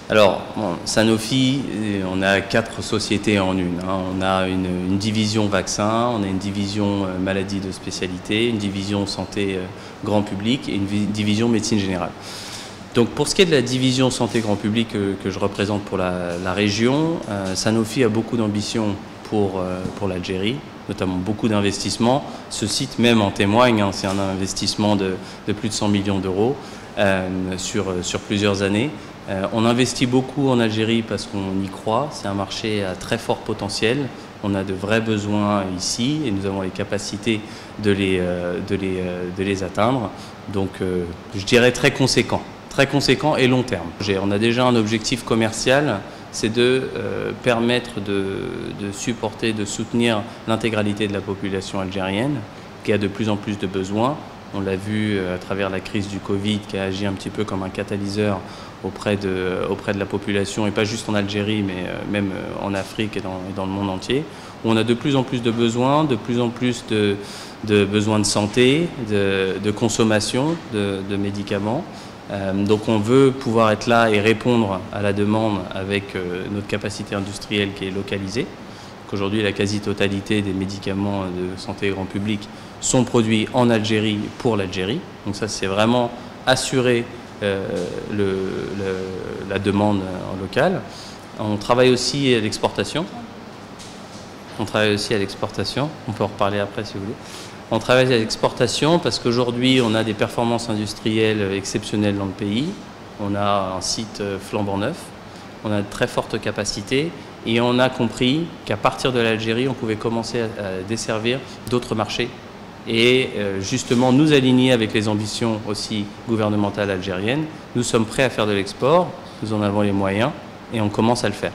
Alors, bon, Sanofi, on a 4 sociétés en une. On a une division vaccin, on a une division maladie de spécialité, une division santé grand public et une division médecine générale. Donc pour ce qui est de la division santé grand public que je représente pour la région, Sanofi a beaucoup d'ambition pour l'Algérie, notamment beaucoup d'investissements. Ce site même en témoigne, c'est un investissement de plus de 100 millions d'euros sur plusieurs années. On investit beaucoup en Algérie parce qu'on y croit, c'est un marché à très fort potentiel. On a de vrais besoins ici et nous avons les capacités de les atteindre. Donc je dirais très conséquent et long terme. On a déjà un objectif commercial, c'est de permettre de supporter, de soutenir l'intégralité de la population algérienne qui a de plus en plus de besoins. On l'a vu à travers la crise du Covid qui a agi un petit peu comme un catalyseur auprès de la population, et pas juste en Algérie, mais même en Afrique et dans le monde entier. On a de plus en plus de besoins, de plus en plus de besoins de santé, de consommation de médicaments. Donc on veut pouvoir être là et répondre à la demande avec notre capacité industrielle qui est localisée. Aujourd'hui, la quasi-totalité des médicaments de santé grand public sont produits en Algérie pour l'Algérie. Donc ça, c'est vraiment assurer la demande en local. On travaille aussi à l'exportation. On peut en reparler après si vous voulez. On travaille à l'exportation parce qu'aujourd'hui, on a des performances industrielles exceptionnelles dans le pays. On a un site flambant neuf. On a de très fortes capacités et on a compris qu'à partir de l'Algérie, on pouvait commencer à desservir d'autres marchés et justement nous aligner avec les ambitions aussi gouvernementales algériennes. Nous sommes prêts à faire de l'export, nous en avons les moyens et on commence à le faire.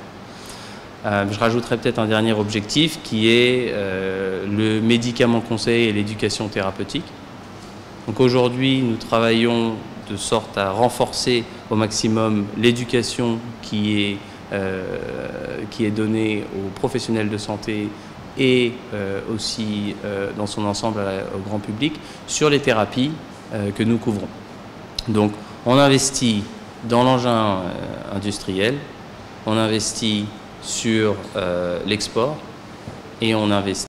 Je rajouterai peut-être un dernier objectif qui est le médicament conseil et l'éducation thérapeutique. Donc aujourd'hui, nous travaillons de sorte à renforcer au maximum l'éducation qui est donnée aux professionnels de santé et aussi dans son ensemble au grand public sur les thérapies que nous couvrons. Donc on investit dans l'engin industriel, on investit sur l'export et on investit